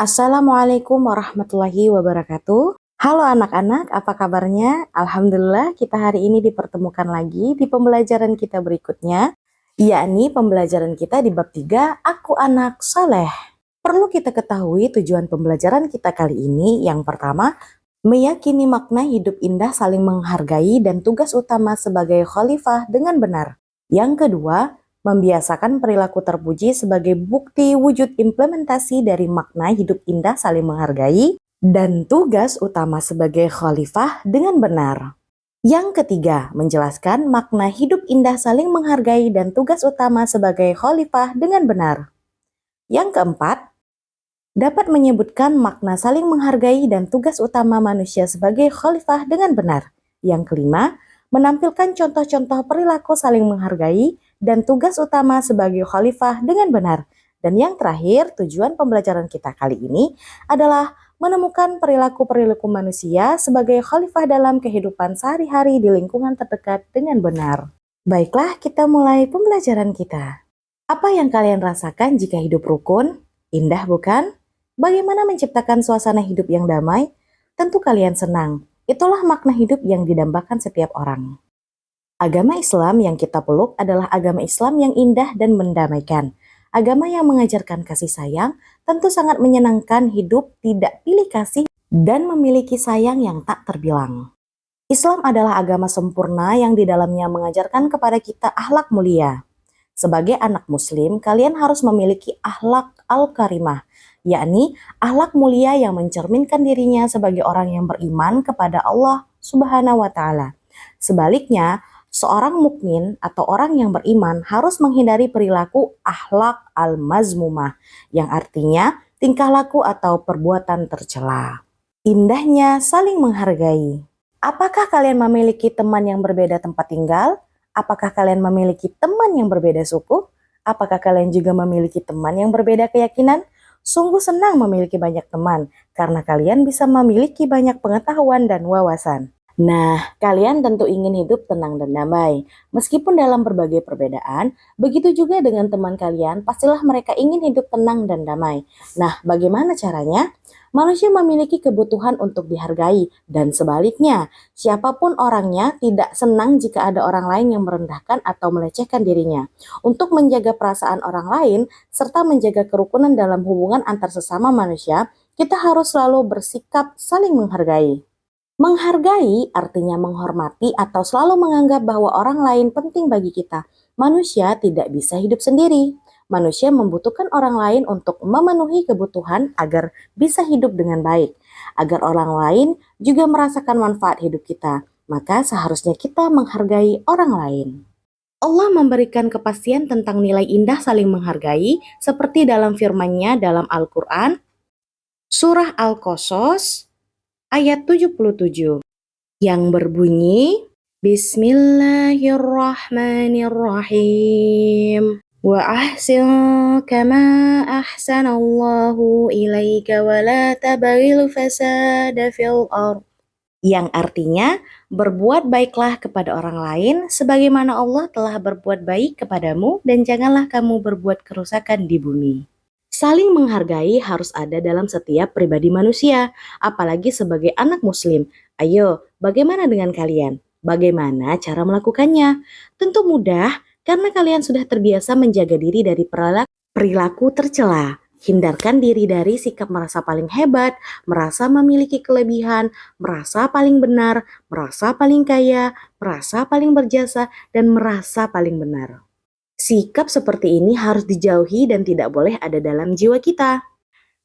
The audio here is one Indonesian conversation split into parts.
Assalamualaikum warahmatullahi wabarakatuh. Halo anak-anak, apa kabarnya? Alhamdulillah kita hari ini dipertemukan lagi di pembelajaran kita berikutnya, yakni pembelajaran kita di bab 3, Aku Anak Soleh. Perlu kita ketahui tujuan pembelajaran kita kali ini. Yang pertama, meyakini makna hidup indah saling menghargai dan tugas utama sebagai khalifah dengan benar. Yang kedua, membiasakan perilaku terpuji sebagai bukti wujud implementasi dari makna hidup indah saling menghargai dan tugas utama sebagai khalifah dengan benar. Yang ketiga, menjelaskan makna hidup indah saling menghargai dan tugas utama sebagai khalifah dengan benar. Yang keempat, dapat menyebutkan makna saling menghargai dan tugas utama manusia sebagai khalifah dengan benar. Yang kelima, menampilkan contoh-contoh perilaku saling menghargai dan tugas utama sebagai khalifah dengan benar. Dan yang terakhir, tujuan pembelajaran kita kali ini adalah menemukan perilaku-perilaku manusia sebagai khalifah dalam kehidupan sehari-hari di lingkungan terdekat dengan benar. Baiklah, kita mulai pembelajaran kita. Apa yang kalian rasakan jika hidup rukun? Indah bukan? Bagaimana menciptakan suasana hidup yang damai? Tentu kalian senang. Itulah makna hidup yang didambakan setiap orang. Agama Islam yang kita peluk adalah agama Islam yang indah dan mendamaikan. Agama yang mengajarkan kasih sayang, tentu sangat menyenangkan hidup tidak pilih kasih dan memiliki sayang yang tak terbilang. Islam adalah agama sempurna yang di dalamnya mengajarkan kepada kita akhlak mulia. Sebagai anak muslim, kalian harus memiliki akhlak al-karimah, yakni akhlak mulia yang mencerminkan dirinya sebagai orang yang beriman kepada Allah Subhanahu wa Ta'ala. Sebaliknya, seorang mukmin atau orang yang beriman harus menghindari perilaku akhlak al-mazmumah, yang artinya tingkah laku atau perbuatan tercela. Indahnya saling menghargai. Apakah kalian memiliki teman yang berbeda tempat tinggal? Apakah kalian memiliki teman yang berbeda suku? Apakah kalian juga memiliki teman yang berbeda keyakinan? Sungguh senang memiliki banyak teman, karena kalian bisa memiliki banyak pengetahuan dan wawasan. Nah, kalian tentu ingin hidup tenang dan damai. Meskipun dalam berbagai perbedaan, begitu juga dengan teman kalian, pastilah mereka ingin hidup tenang dan damai. Nah, bagaimana caranya? Manusia memiliki kebutuhan untuk dihargai, dan sebaliknya, siapapun orangnya tidak senang jika ada orang lain yang merendahkan atau melecehkan dirinya. Untuk menjaga perasaan orang lain, serta menjaga kerukunan dalam hubungan antar sesama manusia, kita harus selalu bersikap saling menghargai. Menghargai artinya menghormati atau selalu menganggap bahwa orang lain penting bagi kita. Manusia tidak bisa hidup sendiri. Manusia membutuhkan orang lain untuk memenuhi kebutuhan agar bisa hidup dengan baik. Agar orang lain juga merasakan manfaat hidup kita, maka seharusnya kita menghargai orang lain. Allah memberikan kepastian tentang nilai indah saling menghargai seperti dalam firman-Nya dalam Al-Quran, Surah Al-Qasas, ayat 77, yang berbunyi, Bismillahirrahmanirrahim. Wa ahsin kama ahsanallahu ilaika wa la tabaghil fasada fil ardh. Yang artinya, berbuat baiklah kepada orang lain sebagaimana Allah telah berbuat baik kepadamu dan janganlah kamu berbuat kerusakan di bumi. Saling menghargai harus ada dalam setiap pribadi manusia, apalagi sebagai anak muslim. Ayo, bagaimana dengan kalian? Bagaimana cara melakukannya? Tentu mudah, karena kalian sudah terbiasa menjaga diri dari perilaku tercela. Hindarkan diri dari sikap merasa paling hebat, merasa memiliki kelebihan, merasa paling benar, merasa paling kaya, merasa paling berjasa, dan merasa paling benar. Sikap seperti ini harus dijauhi dan tidak boleh ada dalam jiwa kita.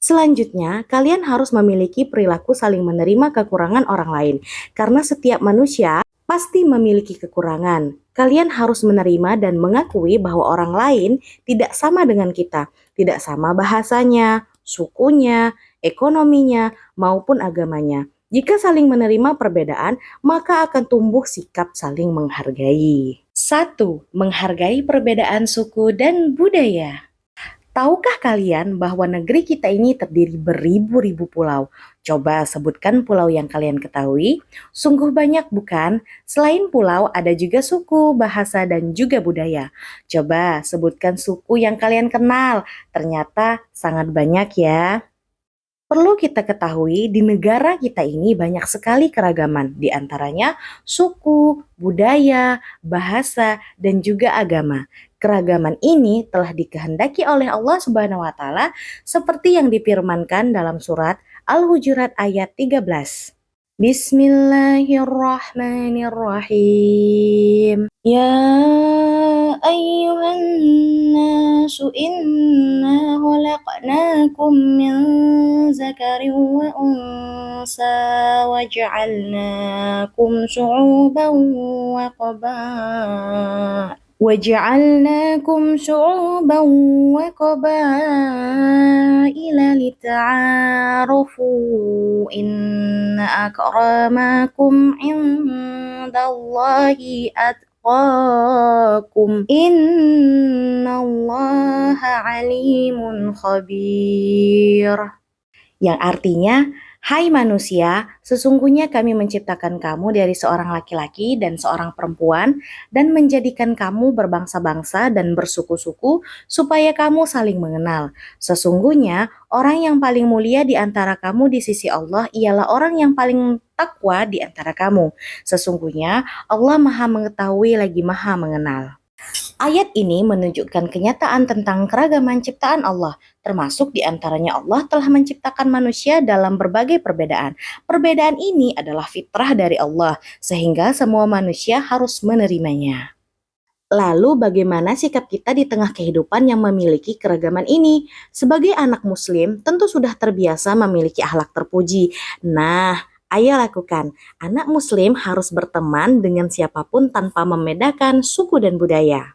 Selanjutnya, kalian harus memiliki perilaku saling menerima kekurangan orang lain, karena setiap manusia pasti memiliki kekurangan. Kalian harus menerima dan mengakui bahwa orang lain tidak sama dengan kita, tidak sama bahasanya, sukunya, ekonominya, maupun agamanya. Jika saling menerima perbedaan, maka akan tumbuh sikap saling menghargai. 1. Menghargai perbedaan suku dan budaya. Tahukah kalian bahwa negeri kita ini terdiri beribu-ribu pulau? Coba sebutkan pulau yang kalian ketahui. Sungguh banyak bukan? Selain pulau ada juga suku, bahasa, dan juga budaya. Coba sebutkan suku yang kalian kenal. Ternyata sangat banyak ya. Perlu kita ketahui, di negara kita ini banyak sekali keragaman, di antaranya suku, budaya, bahasa, dan juga agama. Keragaman ini telah dikehendaki oleh Allah Subhanahu wa taala seperti yang difirmankan dalam surat Al-Hujurat ayat 13. Bismillahirrahmanirrahim. Ya ayyuhan nasu inna khalaqnakum min zakarin wa unsa waja'alnakum syu'uban wa qabaila lita'arafu inna akramakum indallahi atqakum innallaha alimun khabir. Yang artinya, hai manusia, sesungguhnya kami menciptakan kamu dari seorang laki-laki dan seorang perempuan dan menjadikan kamu berbangsa-bangsa dan bersuku-suku supaya kamu saling mengenal. Sesungguhnya, orang yang paling mulia di antara kamu di sisi Allah ialah orang yang paling takwa di antara kamu. Sesungguhnya, Allah Maha Mengetahui lagi Maha Mengenal. Ayat ini menunjukkan kenyataan tentang keragaman ciptaan Allah, termasuk diantaranya Allah telah menciptakan manusia dalam berbagai perbedaan. Perbedaan ini adalah fitrah dari Allah, sehingga semua manusia harus menerimanya. Lalu bagaimana sikap kita di tengah kehidupan yang memiliki keragaman ini? Sebagai anak muslim, tentu sudah terbiasa memiliki akhlak terpuji. Nah, ayo lakukan. Anak muslim harus berteman dengan siapapun tanpa membedakan suku dan budaya.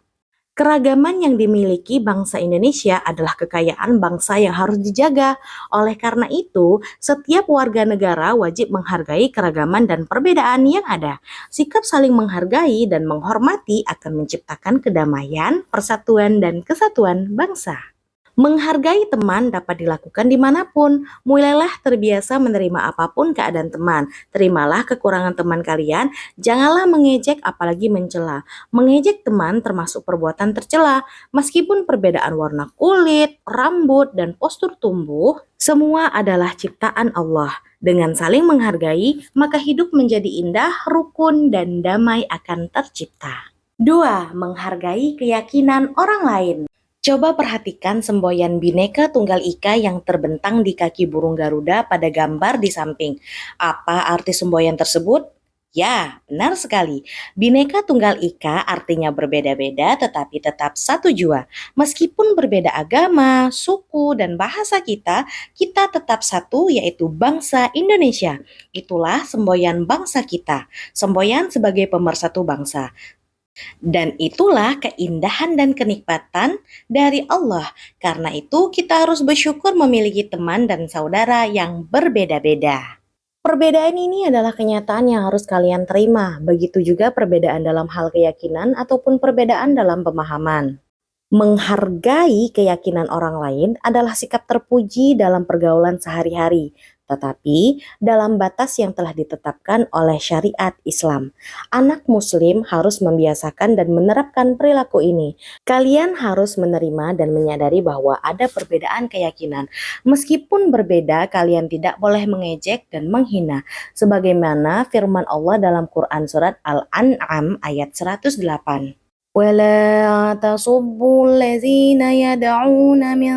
Keragaman yang dimiliki bangsa Indonesia adalah kekayaan bangsa yang harus dijaga. Oleh karena itu, setiap warga negara wajib menghargai keragaman dan perbedaan yang ada. Sikap saling menghargai dan menghormati akan menciptakan kedamaian, persatuan, dan kesatuan bangsa. Menghargai teman dapat dilakukan dimanapun. Mulailah terbiasa menerima apapun keadaan teman. Terimalah kekurangan teman kalian. Janganlah mengejek apalagi mencela. Mengejek teman termasuk perbuatan tercela. Meskipun perbedaan warna kulit, rambut, dan postur tubuh, semua adalah ciptaan Allah. Dengan saling menghargai, maka hidup menjadi indah, rukun, dan damai akan tercipta. 2. Menghargai keyakinan orang lain. Coba perhatikan semboyan Bhinneka Tunggal Ika yang terbentang di kaki burung Garuda pada gambar di samping. Apa arti semboyan tersebut? Ya, benar sekali. Bhinneka Tunggal Ika artinya berbeda-beda tetapi tetap satu jua. Meskipun berbeda agama, suku, dan bahasa kita tetap satu yaitu bangsa Indonesia. Itulah semboyan bangsa kita. Semboyan sebagai pemersatu bangsa. Dan itulah keindahan dan kenikmatan dari Allah. Karena itu kita harus bersyukur memiliki teman dan saudara yang berbeda-beda. Perbedaan ini adalah kenyataan yang harus kalian terima. Begitu juga perbedaan dalam hal keyakinan ataupun perbedaan dalam pemahaman. Menghargai keyakinan orang lain adalah sikap terpuji dalam pergaulan sehari-hari, tetapi dalam batas yang telah ditetapkan oleh syariat Islam. Anak muslim harus membiasakan dan menerapkan perilaku ini. Kalian harus menerima dan menyadari bahwa ada perbedaan keyakinan. Meskipun berbeda, kalian tidak boleh mengejek dan menghina. Sebagaimana firman Allah dalam Quran surat Al-An'am ayat 108. وَلَا تَسُبُّوا الَّذِينَ يَدْعُونَ مِن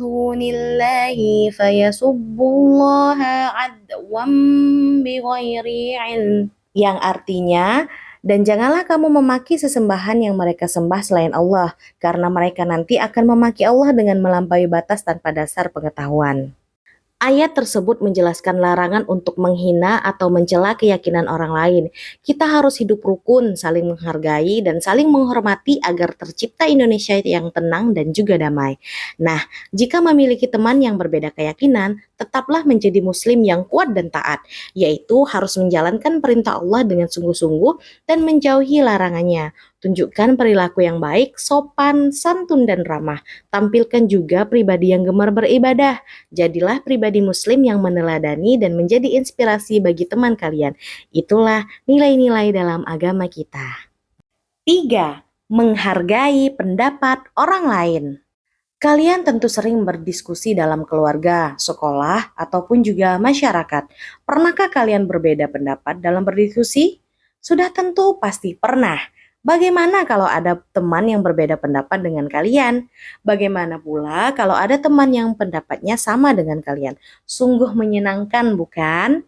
دُونِ اللَّهِ فَيَسُبُّوا اللَّهَ عَدْوًا بِغَيْرِ عِلْمٍ. Yang artinya, dan janganlah kamu memaki sesembahan yang mereka sembah selain Allah, karena mereka nanti akan memaki Allah dengan melampaui batas tanpa dasar pengetahuan. Ayat tersebut menjelaskan larangan untuk menghina atau mencela keyakinan orang lain. Kita harus hidup rukun, saling menghargai, dan saling menghormati agar tercipta Indonesia yang tenang dan juga damai. Nah, jika memiliki teman yang berbeda keyakinan, tetaplah menjadi muslim yang kuat dan taat, yaitu harus menjalankan perintah Allah dengan sungguh-sungguh dan menjauhi larangannya. Tunjukkan perilaku yang baik, sopan, santun, dan ramah. Tampilkan juga pribadi yang gemar beribadah. Jadilah pribadi muslim yang meneladani dan menjadi inspirasi bagi teman kalian. Itulah nilai-nilai dalam agama kita. 3. Menghargai pendapat orang lain. Kalian tentu sering berdiskusi dalam keluarga, sekolah, ataupun juga masyarakat. Pernahkah kalian berbeda pendapat dalam berdiskusi? Sudah tentu pasti pernah. Bagaimana kalau ada teman yang berbeda pendapat dengan kalian? Bagaimana pula kalau ada teman yang pendapatnya sama dengan kalian? Sungguh menyenangkan, bukan?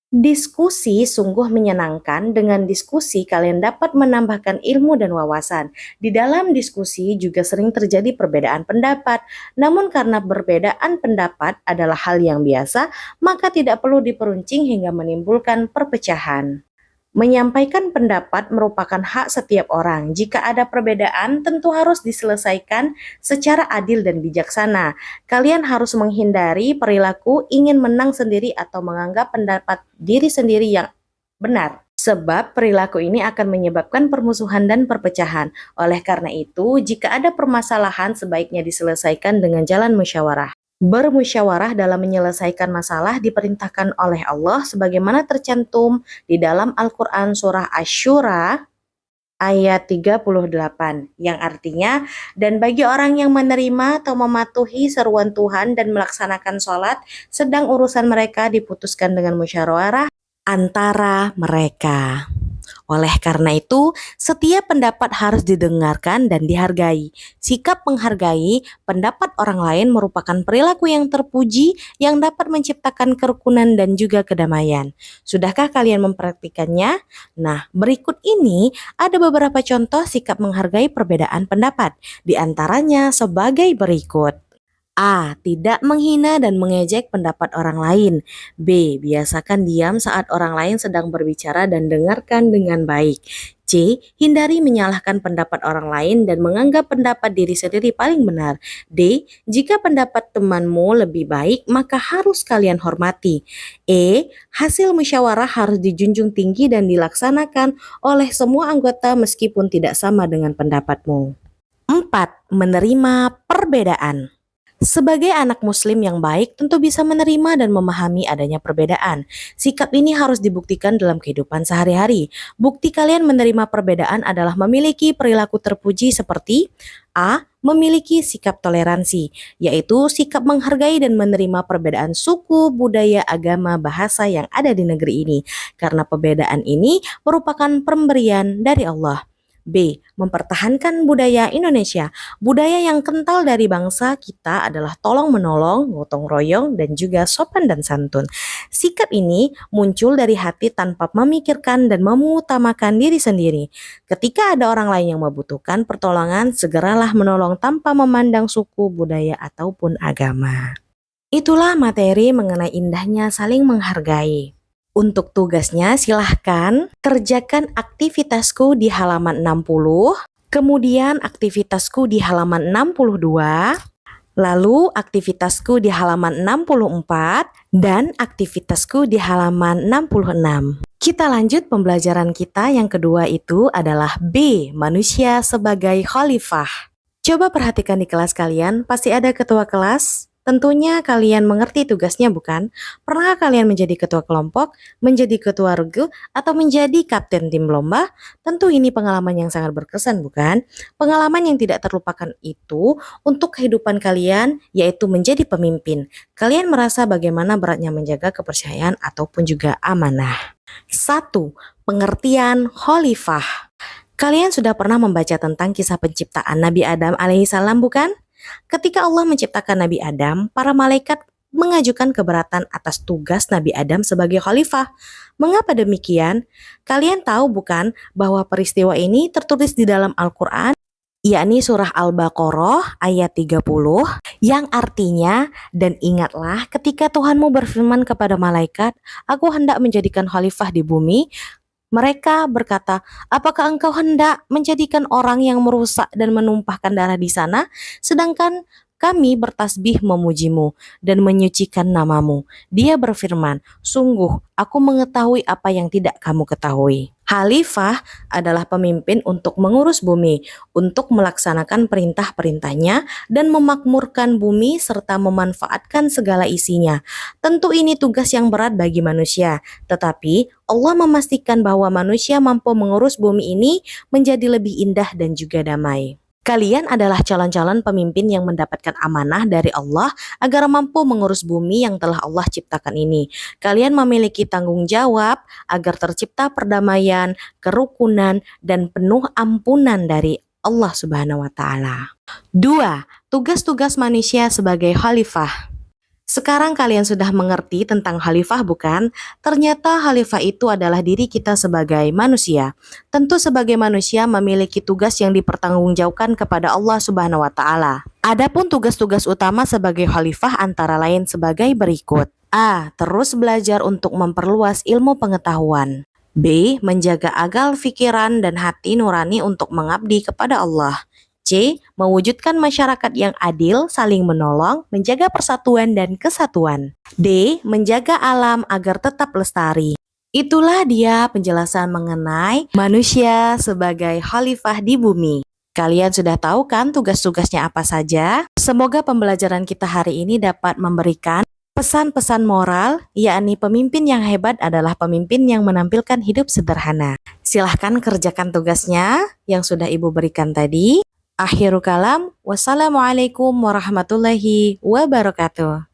Diskusi sungguh menyenangkan. Dengan diskusi, kalian dapat menambahkan ilmu dan wawasan. Di dalam diskusi juga sering terjadi perbedaan pendapat. Namun karena perbedaan pendapat adalah hal yang biasa, maka tidak perlu diperuncing hingga menimbulkan perpecahan. Menyampaikan pendapat merupakan hak setiap orang. Jika ada perbedaan, tentu harus diselesaikan secara adil dan bijaksana. Kalian harus menghindari perilaku ingin menang sendiri atau menganggap pendapat diri sendiri yang benar. Sebab perilaku ini akan menyebabkan permusuhan dan perpecahan. Oleh karena itu, jika ada permasalahan sebaiknya diselesaikan dengan jalan musyawarah. Bermusyawarah dalam menyelesaikan masalah diperintahkan oleh Allah sebagaimana tercantum di dalam Al-Quran surah Asy-Syura ayat 38 yang artinya, dan bagi orang yang menerima atau mematuhi seruan Tuhan dan melaksanakan sholat sedang urusan mereka diputuskan dengan musyawarah antara mereka. Oleh karena itu, setiap pendapat harus didengarkan dan dihargai. Sikap menghargai pendapat orang lain merupakan perilaku yang terpuji yang dapat menciptakan kerukunan dan juga kedamaian. Sudahkah kalian mempraktikannya? Nah, berikut ini ada beberapa contoh sikap menghargai perbedaan pendapat. Di antaranya sebagai berikut. A. Tidak menghina dan mengejek pendapat orang lain. B. Biasakan diam saat orang lain sedang berbicara dan dengarkan dengan baik. C. Hindari menyalahkan pendapat orang lain dan menganggap pendapat diri sendiri paling benar. D. Jika pendapat temanmu lebih baik, maka harus kalian hormati. E. Hasil musyawarah harus dijunjung tinggi dan dilaksanakan oleh semua anggota meskipun tidak sama dengan pendapatmu. 4. Menerima perbedaan. Sebagai anak muslim yang baik tentu bisa menerima dan memahami adanya perbedaan. Sikap ini harus dibuktikan dalam kehidupan sehari-hari. Bukti kalian menerima perbedaan adalah memiliki perilaku terpuji seperti A. Memiliki sikap toleransi, yaitu sikap menghargai dan menerima perbedaan suku, budaya, agama, bahasa yang ada di negeri ini. Karena perbedaan ini merupakan pemberian dari Allah. B. Mempertahankan budaya Indonesia. Budaya yang kental dari bangsa kita adalah tolong-menolong, gotong royong, dan juga sopan dan santun. Sikap ini muncul dari hati tanpa memikirkan dan mengutamakan diri sendiri. Ketika ada orang lain yang membutuhkan pertolongan, segeralah menolong tanpa memandang suku, budaya, ataupun agama. Itulah materi mengenai indahnya saling menghargai. Untuk tugasnya silahkan kerjakan aktivitasku di halaman 60, kemudian aktivitasku di halaman 62, lalu aktivitasku di halaman 64, dan aktivitasku di halaman 66. Kita lanjut pembelajaran kita yang kedua itu adalah B. Manusia sebagai khalifah. Coba perhatikan di kelas kalian, pasti ada ketua kelas. Tentunya kalian mengerti tugasnya bukan? Pernah kalian menjadi ketua kelompok, menjadi ketua regu, atau menjadi kapten tim lomba? Tentu ini pengalaman yang sangat berkesan bukan? Pengalaman yang tidak terlupakan itu untuk kehidupan kalian yaitu menjadi pemimpin. Kalian merasa bagaimana beratnya menjaga kepercayaan ataupun juga amanah. 1. Pengertian khalifah. Kalian sudah pernah membaca tentang kisah penciptaan Nabi Adam alaihissalam bukan? Ketika Allah menciptakan Nabi Adam, para malaikat mengajukan keberatan atas tugas Nabi Adam sebagai khalifah. Mengapa demikian? Kalian tahu bukan bahwa peristiwa ini tertulis di dalam Al-Quran, yakni surah Al-Baqarah ayat 30, yang artinya, dan ingatlah ketika Tuhanmu berfirman kepada malaikat, aku hendak menjadikan khalifah di bumi. Mereka berkata, apakah engkau hendak menjadikan orang yang merusak dan menumpahkan darah di sana? Sedangkan kami bertasbih memujimu dan menyucikan namamu. Dia berfirman, sungguh aku mengetahui apa yang tidak kamu ketahui. Khalifah adalah pemimpin untuk mengurus bumi, untuk melaksanakan perintah-perintahnya dan memakmurkan bumi serta memanfaatkan segala isinya. Tentu ini tugas yang berat bagi manusia, tetapi Allah memastikan bahwa manusia mampu mengurus bumi ini menjadi lebih indah dan juga damai. Kalian adalah calon-calon pemimpin yang mendapatkan amanah dari Allah agar mampu mengurus bumi yang telah Allah ciptakan ini. Kalian memiliki tanggung jawab agar tercipta perdamaian, kerukunan, dan penuh ampunan dari Allah Subhanahu wa Ta'ala. 2. Tugas-tugas manusia sebagai khalifah. Sekarang kalian sudah mengerti tentang khalifah bukan? Ternyata khalifah itu adalah diri kita sebagai manusia. Tentu sebagai manusia memiliki tugas yang dipertanggungjawabkan kepada Allah Subhanahu wa Ta'ala. Adapun tugas-tugas utama sebagai khalifah antara lain sebagai berikut. A. Terus belajar untuk memperluas ilmu pengetahuan. B. Menjaga akal, pikiran, dan hati nurani untuk mengabdi kepada Allah. C. Mewujudkan masyarakat yang adil, saling menolong, menjaga persatuan dan kesatuan. D. Menjaga alam agar tetap lestari. Itulah dia penjelasan mengenai manusia sebagai khalifah di bumi. Kalian sudah tahu kan tugas-tugasnya apa saja? Semoga pembelajaran kita hari ini dapat memberikan pesan-pesan moral, yakni pemimpin yang hebat adalah pemimpin yang menampilkan hidup sederhana. Silahkan kerjakan tugasnya yang sudah Ibu berikan tadi. Akhirul kalam, wassalamualaikum warahmatullahi wabarakatuh.